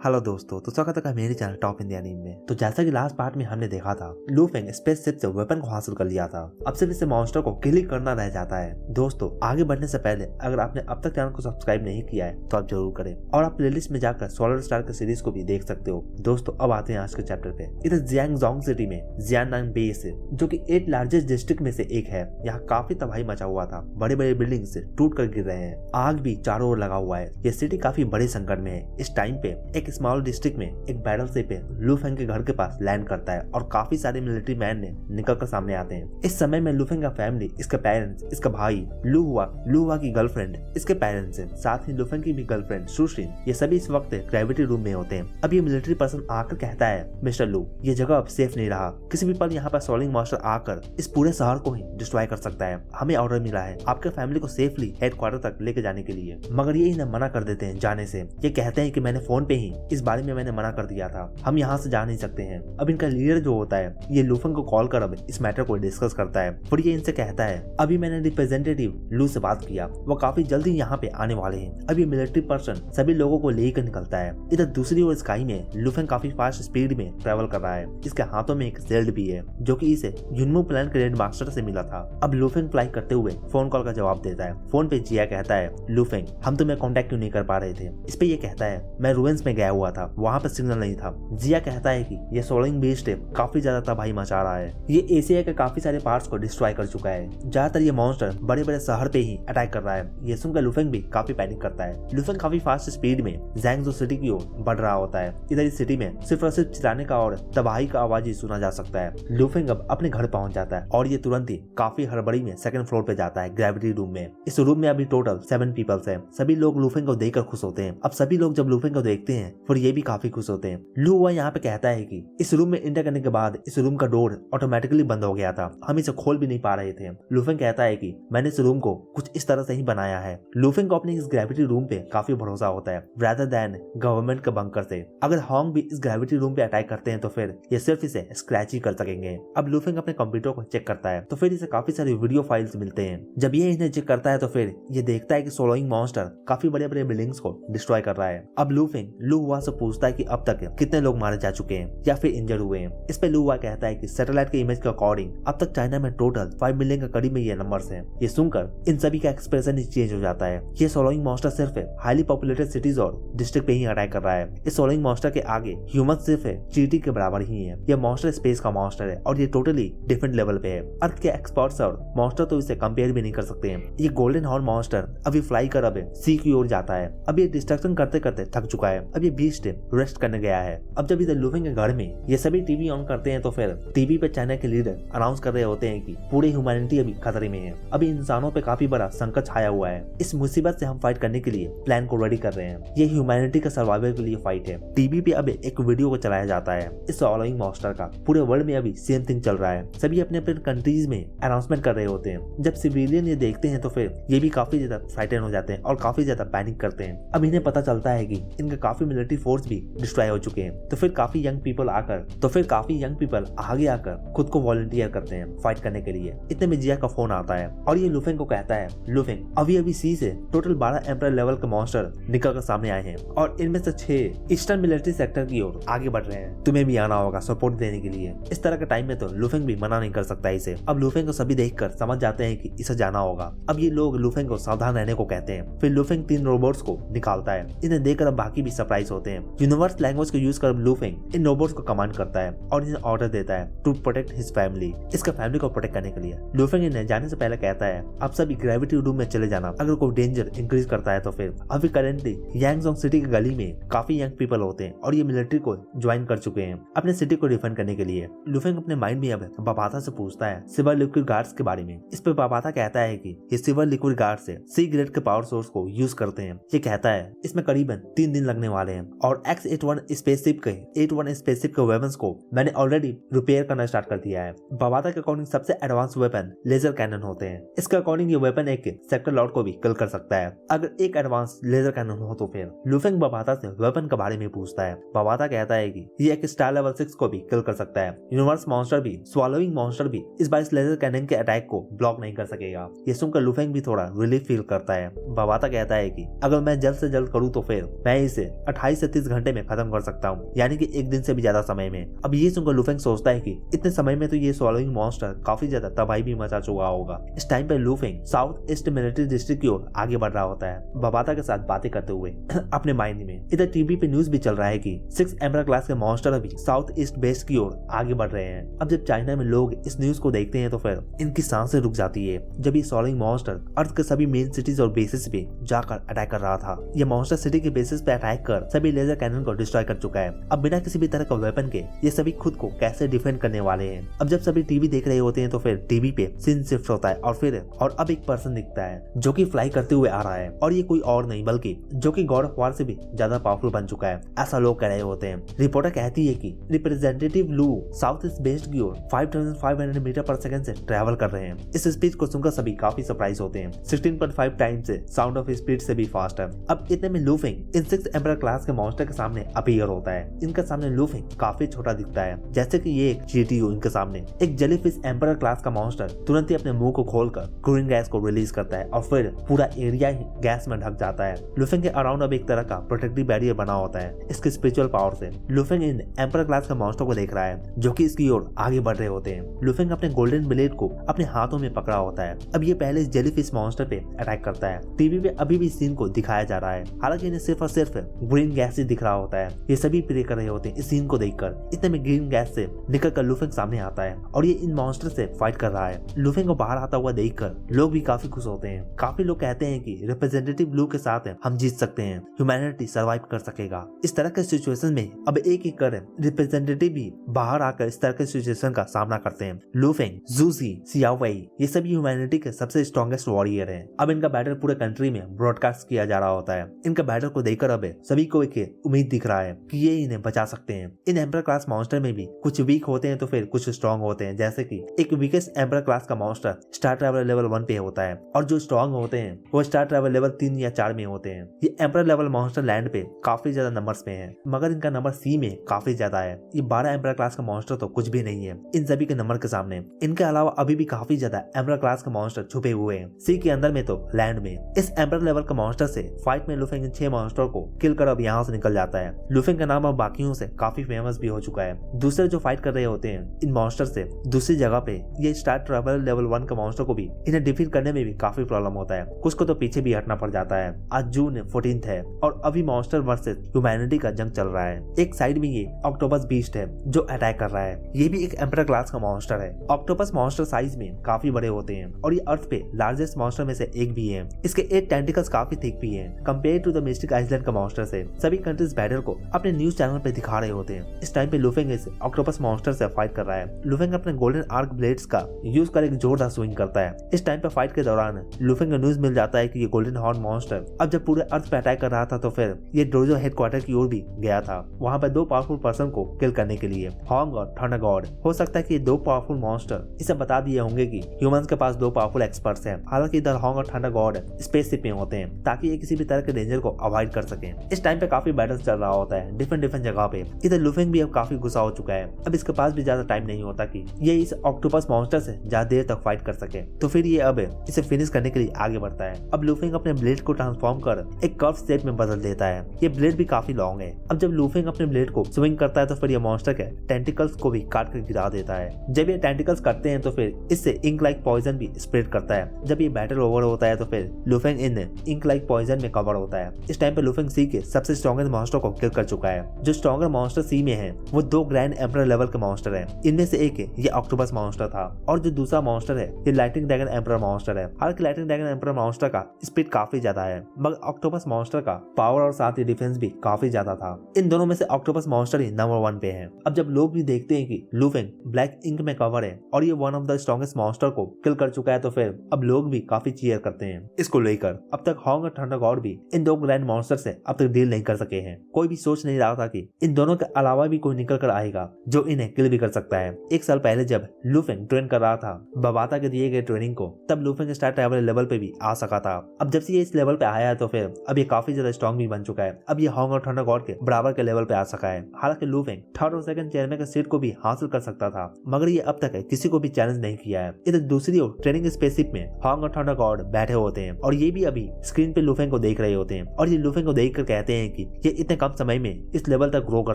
Hello दोस्तों, तो स्वागत है मेरे चैनल टॉप इंडिया नीम में। तो जैसा कि लास्ट पार्ट में हमने देखा था, लू फेंग स्पेसशिप से वेपन को हासिल कर लिया था। अब सिर्फ इसे मॉन्स्टर को किल करना रह जाता है। दोस्तों, आगे बढ़ने से पहले अगर आपने अब तक चैनल को सब्सक्राइब नहीं किया है तो आप जरूर करें और आप प्लेलिस्ट में जाकर सोलर स्टार के सीरीज को भी देख सकते हो। दोस्तों, अब आते हैं आज के चैप्टर पे। इधर जियांगजोंग सिटी में जियाननांग बेस है, जो कि 8 लार्जेस्ट डिस्ट्रिक्ट में से एक है। यहाँ काफी तबाही मचा हुआ था, बड़े बड़े बिल्डिंग से टूट कर गिर रहे हैं, आग भी चारों ओर लगा हुआ है। ये सिटी काफी बड़े संकट में है। इस टाइम पे एक स्मॉल डिस्ट्रिक्ट में एक बैटलशिप पे लू फेंग के घर के पास लैंड करता है और काफी सारे मिलिट्री मैन ने निकल कर सामने आते हैं। इस समय में लू फेंग का फैमिली, इसके पेरेंट्स, इसका भाई लू हुआ की गर्लफ्रेंड, इसके पेरेंट्स हैं, साथ ही लू फेंग की भी गर्लफ्रेंड सुश्रिन, ये सभी इस वक्त ग्रेविटी रूम में होते हैं। अब ये मिलिट्री पर्सन आकर कहता है, मिस्टर लू, ये जगह अब सेफ नहीं रहा, किसी भी पल यहाँ पर सोलिंग मास्टर आकर इस पूरे शहर को ही डिस्ट्रॉय कर सकता है। हमें ऑर्डर मिला है आपके फैमिली को सेफली हेडक्वार्टर तक लेके जाने के लिए, मगर ये इन्हें मना कर देते हैं जाने से। ये कहते हैं कि मैंने फोन पे ही इस बारे में मैंने मना कर दिया था, हम यहाँ से जा नहीं सकते हैं। अब इनका लीडर जो होता है, ये लू फेंग को कॉल कर अब इस मैटर को डिस्कस करता है। फिर ये इनसे कहता है, अभी मैंने रिप्रेजेंटेटिव लू से बात किया, वो काफी जल्दी यहाँ पे आने वाले हैं। अब ये मिलिट्री पर्सन सभी लोगों को लेकर निकलता है। इधर दूसरी ओर स्काई में लू फेंग काफी फास्ट स्पीड में ट्रेवल कर रहा है। इसके हाथों में एक शील्ड भी है, जो कि इसे युनमू प्लान ग्रैंड मास्टर से मिला था। अब लू फेंग फ्लाई करते हुए फोन कॉल का जवाब देता है। फोन पे जिया कहता है, लू फेंग, हम तुम्हें कॉन्टेक्ट क्यों नहीं कर पा रहे थे? इस पे ये कहता है, मैं रुइंस में गया हुआ था, वहाँ पर सिग्नल नहीं था। जिया कहता है कि ये सोलिंग बीस्ट काफी ज्यादा तबाही मचा रहा है, ये एशिया के काफी सारे पार्ट्स को डिस्ट्रॉय कर चुका है। ज्यादातर ये मॉन्स्टर बड़े बड़े शहर पे ही अटैक कर रहा है। ये सुनकर लू फेंग भी काफी पैनिक करता है। लू फेंग काफी फास्ट स्पीड में जियांगजो सिटी की ओर बढ़ रहा होता है। इधर इस सिटी में सिर्फ और सिर्फ चिल्लाने का और तबाही का आवाज ही सुना जा सकता है। लू फेंग अब अपने घर पहुंच जाता है और ये तुरंत ही काफी हड़बड़ी में सेकंड फ्लोर पे जाता है, ग्रेविटी रूम में। इस रूम में अभी टोटल 7 पीपल्स हैं। सभी लोग लू फेंग को देखकर खुश होते हैं। अब सभी लोग जब लू फेंग को देखते हैं फिर ये भी काफी खुश होते हैं। लू हुआ यहाँ पे कहता है कि इस रूम में एंटर करने के बाद इस रूम का डोर ऑटोमेटिकली बंद हो गया था, हम इसे खोल भी नहीं पा रहे थे। लू फेंग कहता है कि मैंने इस रूम को कुछ इस तरह से ही बनाया है। लू फेंग को अपने इस ग्रेविटी रूम पे काफी भरोसा होता है, रादर देन गवर्नमेंट के बंकर से। अगर हॉन्ग भी इस ग्रेविटी रूम पे अटैक करते हैं तो फिर ये सिर्फ इसे स्क्रैच ही कर सकेंगे। अब लू फेंग अपने कंप्यूटर को चेक करता है तो फिर इसे काफी सारी वीडियो फाइल्स मिलते हैं। जब ये इन्हें चेक करता है तो फिर ये देखता है कि सोलोइंग मॉन्स्टर काफी बड़े बड़े बिल्डिंग्स को डिस्ट्रॉय कर रहा है। अब लू फेंग लू हुआ से पूछता है कि अब तक कितने लोग मारे जा चुके हैं या फिर इंजर्ड हुए हैं। इस पे लू हुआ कहता है कि सैटेलाइट के इमेज के अकॉर्डिंग अब तक चाइना में टोटल 5 मिलियन के करीब में ये नंबर्स हैं। ये सुनकर इन सभी का एक्सप्रेशन ही चेंज हो जाता है। ये सोलोइंग मॉन्स्टर सिर्फ हाईली पॉपुलेटेड सिटीज और डिस्ट्रिक्ट पे ही अटैक कर रहा है। इस सोलोइंग मॉन्स्टर के आगे ह्यूमन सिर्फ चींटी के बराबर ही है। ये मॉन्स्टर स्पेस का मॉन्स्टर है और ये टोटली डिफरेंट लेवल पे है। अर्थ के एक्सपर्ट्स और मॉन्स्टर तो इसे कंपेयर भी नहीं कर सकते हैं। ये गोल्डन हॉर्न मॉन्स्टर अभी फ्लाई कर अब सी की ओर जाता है। अब ये डिस्ट्रक्शन करते करते थक चुका है। अब ये बीस्ट रेस्ट करने गया है। अब जब इधर लू फेंग के घर में ये सभी टीवी ऑन करते हैं तो फिर टीवी पे चाइना के लीडर अनाउंस कर रहे होते हैं कि पूरी ह्यूमैनिटी अभी खतरे में है। अभी इंसानों पे काफी बड़ा संकट छाया हुआ है। इस मुसीबत से हम फाइट करने के लिए प्लान को रेडी कर रहे हैं। ये ह्यूमैनिटी का सर्वाइवल के लिए फाइट है। टीवी पे अब एक वीडियो को चलाया जाता है इस सोलोइंग मॉन्स्टर का। पूरे वर्ल्ड में अभी सेम थिंग चल रहा है। सभी अपने अपने कंट्रीज में अनाउंसमेंट कर रहे होते हैं। जब सिविलियन ये देखते हैं तो फिर ये भी काफी ज्यादा फ्राइटन हो जाते हैं और काफी ज्यादा पैनिक करते हैं। अब इन्हें पता चलता है कि इनके काफी मिलिट्री फोर्स भी डिस्ट्रॉय हो चुके हैं। तो फिर काफी यंग पीपल आगे आकर खुद को वॉलंटियर करते हैं फाइट करने के लिए। इतने में जिया का फोन आता है और ये लू फेंग को कहता है, लू फेंग, अभी सी से टोटल 12 एम्परर लेवल के मॉन्स्टर निकल कर सामने आए हैं और इनमें से 6 ईस्टर्न मिलिट्री सेक्टर की ओर आगे बढ़ रहे हैं। तुम्हें भी आना होगा सपोर्ट देने के लिए। इस तरह के टाइम में तो लू फेंग भी मना नहीं कर सकता इसे। अब लू फेंग को सभी देखकर समझ जाते हैं कि इसे जाना होगा। अब ये लोग लू फेंग को सावधान रहने को कहते हैं। फिर लू फेंग 3 रोबोट्स को निकालता है। इन्हें देखकर अब बाकी भी सरप्राइज होते हैं। यूनिवर्स लैंग्वेज को यूज कर लू फेंग इन रोबोट्स को कमांड करता है और इन्हें ऑर्डर देता है टू प्रोटेक्ट हिज फैमिली, इसका फैमिली को प्रोटेक्ट करने के लिए। लू फेंग इन्हें जाने से पहले कहता है, आप सभी ग्रेविटी रूम में चले जाना। अगर कोई डेंजर इंक्रीज करता है तो फिर अभी करेंटली यांगजोंग सिटी की गली में काफी यंग पीपल होते हैं और ये मिलिट्री को ज्वाइन कर चुके हैं अपने सिटी को डिफेंड करने के लिए। लू फेंग अपने माइंड में अब बाबाता से पूछता है सिल्वर लिक्विड गार्ड्स के बारे में। इस पे बाबाता कहता है कि ये सिल्वर लिक्विड गार्ड्स से सी ग्रेड के पावर सोर्स को यूज करते हैं। ये कहता है इसमें करीबन 3 दिन लगने वाले हैं और X-81 स्पेसशिप के वेपन्स को मैंने ऑलरेडी रिपेयर करना स्टार्ट कर दिया है। बाबाता के अकॉर्डिंग सबसे एडवांस वेपन लेजर कैनन होते हैं। इसके अकॉर्डिंग ये वेपन एक सेक्टर लॉर्ड को भी किल कर सकता है। अगर एक एडवांस लेजर कैनन हो तो फिर लू फेंग बाबाता से वेपन के बारे में पूछता है। बाबाता कहता है कि ये एक स्टार लेवल 6 को भी किल कर सकता है। यूनिवर्स मॉन्स्टर भी, स्वॉलोइंग मॉन्स्टर भी इस बार इस लेजर कैनन के अटैक को ब्लॉक नहीं कर सकेगा। ये सुनकर लू फेंग भी थोड़ा रिलीफ फील करता है। बाबाता कहता है कि अगर मैं जल्द से जल्द करूँ तो फिर मैं इसे 28 28 से 30 घंटे में खत्म कर सकता हूँ, यानी कि एक दिन से भी ज्यादा समय में। अब ये सुनकर लुफेंग सोचता है कि इतने समय में तो ये स्वॉलोइंग मॉन्स्टर काफी ज्यादा तबाही भी मचा चुका होगा। इस टाइम पे लुफेंग साउथ ईस्ट मिलिट्री डिस्ट्रिक्ट की ओर आगे बढ़ रहा होता है, बबाता के साथ बातें करते हुए अपने माइंड में। इधर टीवी पे न्यूज भी चल रहा है कि 6 एम्परर क्लास के मॉन्स्टर अभी साउथ ईस्ट बेस की ओर आगे बढ़ रहे हैं। अब जब चाइना में लोग इस न्यूज को देखते हैं तो फिर इनकी सांसें रुक जाती है, जब ये स्वॉलोइंग मॉन्स्टर अर्थ के सभी मेन सिटीज और बेसिस पे जाकर अटैक कर रहा था। यह मॉन्स्टर सिटी के बेसिस पे अटैक कर सभी लेजर कैनन को डिस्ट्रॉय कर चुका है। अब बिना किसी भी तरह का वेपन के ये सभी खुद को कैसे डिफेंड करने वाले हैं। अब जब सभी टीवी देख रहे होते हैं तो फिर टीवी पे सीन शिफ्ट होता है और अब एक पर्सन दिखता है जो कि फ्लाई करते हुए आ रहा है, और ये कोई और नहीं बल्कि जो कि गॉड ऑफ वार से भी ज्यादा पावरफुल बन चुका है, ऐसा लोग कह रहे होते हैं। रिपोर्टर कहती है कि रिप्रेजेंटेटिव लू साउथ ईस्ट बेस्ड की ओर 5500 मीटर पर सेकंड से ट्रैवल कर रहे हैं। इस स्पीड को सुनकर सभी काफी सरप्राइज होते हैं। 16.5 टाइम से साउंड ऑफ स्पीड से भी फास्ट है। अब इतने में लुफेंग इन 6 एम्परर क्लास के मॉन्स्टर के सामने अपीयर होता है। इनके सामने लुफेंग काफी छोटा दिखता है, जैसे कि ये एक चींटी हो इनके सामने। एक जेलीफिश एम्परर क्लास का मॉन्स्टर तुरंत ही अपने मुंह को खोलकर ग्रीन गैस को रिलीज करता है और फिर पूरा एरिया ही गैस में ढक जाता है। लुफेंग के अराउंड अब एक तरह का प्रोटेक्टिव बैरियर बना होता है इसके स्पिरिचुअल पावर से। लुफेंग इन एम्परर क्लास के मॉन्स्टर को देख रहा है जो कि इसकी ओर आगे बढ़ रहे होते हैं। लुफेंग अपने गोल्डन ब्लेड को अपने हाथों में पकड़ा होता है। अब ये पहले इस जेलीफिश मॉन्स्टर पे अटैक करता है। टीवी पे अभी भी सीन को दिखाया जा रहा है, हालांकि इन्हें सिर्फ और सिर्फ ग्रीन गैस ही दिख रहा होता है। ये सभी प्रे कर रहे होते हैं इस सीन को देखकर। इतने में ग्रीन गैस से निकलकर लुफेंग सामने आता है और ये इन मॉन्स्टर से फाइट कर रहा है। लुफेंग को बाहर आता हुआ देखकर लोग भी काफी खुश होते हैं। काफी लोग कहते हैं कि रिप्रेजेंटेटिव ब्लू के साथ हम जीत सकते हैं, ह्यूमैनिटी सर्वाइव कर सकेगा। इस तरह के सिचुएशन में अब एक एक कर रिप्रेजेंटेटिव भी बाहर आकर इस तरह के सिचुएशन का सामना करते हैं। लुफेंग, जूसी, सियाओवई ये सभी ह्यूमैनिटी के सबसे स्ट्रॉन्गेस्ट वॉरियर हैं। अब इनका बैटल पूरे कंट्री में ब्रॉडकास्ट किया जा रहा होता है। इनका बैटल को देखकर अब सभी को एक उम्मीद दिख रहा है कि ये इन्हें बचा सकते हैं। इन एम्परर क्लास मॉन्स्टर में भी कुछ वीक होते हैं तो फिर कुछ स्ट्रॉन्ग होते हैं, जैसे कि एक वीकेस्ट एम्परर क्लास का मॉन्स्टर स्टार ट्रैवलर लेवल 1 पे होता है और जो स्ट्रॉन्ग होते हैं वो स्टार ट्रैवलर लेवल 3 या 4 में होते हैं। ये एम्परर लेवल मॉन्स्टर लैंड पे काफी ज्यादा नंबर्स में है, मगर इनका नंबर सी में काफी ज्यादा है। ये 12 एम्परर क्लास का मॉन्स्टर तो कुछ भी नहीं है इन सभी के नंबर के सामने। इनके अलावा अभी भी काफी ज्यादा एम्परर क्लास के मॉन्स्टर छुपे हुए हैं, सी के अंदर में तो लैंड में। इस एम्परर लेवल के मॉन्स्टर से फाइट में लुफेंग इन 6 मॉन्स्टर को किल कर अब यहाँ से निकल जाता है। लुफेंग का नाम अब बाकियों से काफी फेमस भी हो चुका है। दूसरे जो फाइट कर रहे होते हैं इन मॉन्स्टर से दूसरी जगह पे, ये स्टार ट्रैवलर लेवल 1 के मॉन्स्टर को भी इन्हें डिफीट करने में भी काफी प्रॉब्लम होता है। कुछ को तो पीछे भी हटना पड़ जाता है। आज जून 14 है और अभी मॉन्स्टर वर्सेस ह्यूमैनिटी का जंग चल रहा है। एक साइड में ये ऑक्टोपस बीस्ट है जो अटैक कर रहा है। ये भी एक एम्परर क्लास का मॉन्स्टर है। ऑक्टोपस मॉन्स्टर साइज में काफी बड़े होते हैं और ये अर्थ पे लार्जेस्ट मॉन्स्टर में से एक भी है। इसके 8 टेंटिकल्स काफी थिक भी हैं compare to the mystic island का मॉन्स्टर से। सभी कंट्रीज बैटल को अपने न्यूज चैनल पे दिखा रहे होते हैं। इस टाइम पे लुफेंग इस ऑक्टोपस मॉन्स्टर से फाइट कर रहा है। लुफेंग अपने गोल्डन आर्क ब्लेड्स का यूज कर एक जोरदार स्विंग करता है। इस टाइम पे फाइट के दौरान लुफेंग को न्यूज मिल जाता है कि ये गोल्डन हॉर्न मॉन्स्टर अब जब पूरे अर्थ पे अटैक कर रहा था तो फिर ये डोजो हेडक्वार्टर की ओर भी गया था, वहाँ पे 2 पावरफुल पर्सन को किल करने के लिए, हॉन्ग और थंडर गॉड। हो सकता है कि ये 2 पावरफुल मॉन्स्टर इसे बता दिए होंगे कि ह्यूमंस के पास 2 पावरफुल एक्सपर्ट्स हैं। हालांकि इधर हॉन्ग और थंडर गॉड स्पेसशिप में होते हैं ताकि ये किसी भी तरह के डेंजर को अवॉइड कर सके। इस टाइम पे काफी बैटल्स चल रहा होता है डिफरेंट जगह पे। इधर लुफेंग भी अब काफी गुस्सा हो चुका है। अब इसके पास भी ज्यादा टाइम नहीं होता कि ये इस ऑक्टोपस मॉन्स्टर से ज्यादा देर तक फाइट कर सके, तो फिर ये अब इसे फिनिश करने के लिए आगे बढ़ता है। अब लुफेंग अपने ब्लेड को ट्रांसफॉर्म कर एक कर्व शेप में बदल देता है। ये ब्लेड भी काफी लॉन्ग है। अब जब लुफेंग अपने ब्लेड को स्विंग करता है तो फिर ये मॉन्स्टर के टेंटिकल्स को भी काट कर गिरा देता है। जब ये टेंटिकल्स कटते हैं तो फिर इससे इंक लाइक पॉइजन भी स्प्रेड करता है। जब ये बैटल ओवर होता है तो फिर लुफेंग इन इंक लाइक पॉइजन में कवर होता है। इस टाइम पे लुफेंग सी के सबसे स्ट्रॉन्गेस्ट मॉन्स्टर को किल कर चुका है। जो स्ट्रॉन्गर मॉन्स्टर सी में है वो 2 ग्रैंड एम्परर लेवल के मॉन्स्टर है। इनमें से एक ये ऑक्टोपस मॉन्स्टर था और जो दूसरा मॉन्स्टर है ये लाइटिंग ड्रैगन एम्परर मॉन्स्टर है। हालांकि लाइटिंग ड्रैगन एम्परर मॉन्स्टर का स्पीड काफी ज्यादा है, मगर ऑक्टोपस मॉन्स्टर का पावर और साथ ही डिफेंस भी काफी ज्यादा था। इन दोनों में से ऑक्टोपस मॉन्स्टर ही नंबर 1 पे है। अब जब लोग भी देखते हैं कि लुफेंग ब्लैक इंक में कवर है और ये one of the strongest monster को किल कर चुका है तो फिर अब लोग भी काफी चीयर करते हैं इसको लेकर। अब तक हॉन्ग और थंडर गॉड भी इन 2 ग्रैंड मॉन्स्टर से अब तक डील नहीं कर सके हैं। कोई भी सोच नहीं रहा था कि इन दोनों के अलावा भी कोई निकल कर आएगा जो इन्हें किल भी कर सकता है। 1 साल पहले जब लुफेंग ट्रेन कर रहा था बबाता के दिए गए ट्रेनिंग को, तब लुफेंग स्टार ट्रैवलर लेवल पे भी आ सका था। अब जब से ये इस लेवल पे आया है तो फिर अब ये काफी ज्यादा स्ट्रॉन्ग भी बन चुका है। अब ये हॉन्ग और थंडर गॉड के बराबर के लेवल पे आ सका है। हालांकि लुफेंग 3rd और 2nd चेयरमैन के सीट को भी हासिल कर सकता था, मगर ये अब तक किसी को भी चैलेंज नहीं किया है। इधर दूसरी ओर ट्रेनिंग स्पेसशिप में हॉन्ग और थंडर गॉड बैठे होते हैं और ये भी अभी स्क्रीन पे लुफेंग को देख रहे होते हैं और ये लुफेंग को देख कर कहते हैं कि ये इतने कम समय में इस लेवल तक ग्रो कर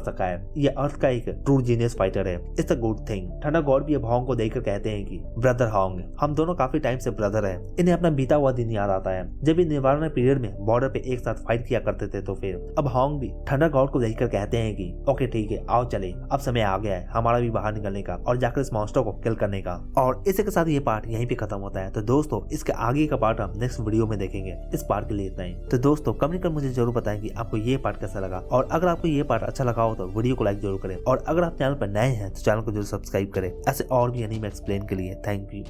सका है। ये अर्थ का एक ट्रू जीनियस फाइटर है। It's a good thing. Thunder God भी अब हॉन्ग को देखकर कहते हैं कि ब्रदर हॉन्ग, हम दोनों काफी टाइम से ब्रदर हैं। इन्हें अपना बीता हुआ दिन याद आता है जब ये निवारण पीरियड में बॉर्डर पे एक साथ फाइट किया करते थे। तो फिर अब हॉन्ग भी थंडर गॉड को देखकर कहते हैं कि ओके ठीक है, आओ चले, अब समय आ गया है हमारा भी बाहर निकलने का और जाकर इस मॉन्स्टर को किल करने का। और इसी के साथ ये पार्ट यहीं पे खत्म होता है। तो दोस्तों इसके आगे का पार्ट हम नेक्स्ट वीडियो में देखेंगे। इस पार्ट के लिए इतना ही। तो दोस्तों कमेंट कर मुझे जरूर बताएं कि आपको ये पार्ट कैसा लगा, और अगर आपको ये पार्ट अच्छा लगा हो तो वीडियो को लाइक जरूर करें, और अगर आप चैनल पर नए हैं तो चैनल को जरूर सब्सक्राइब करें ऐसे और भी एनीमे एक्सप्लेन के लिए। Thank you.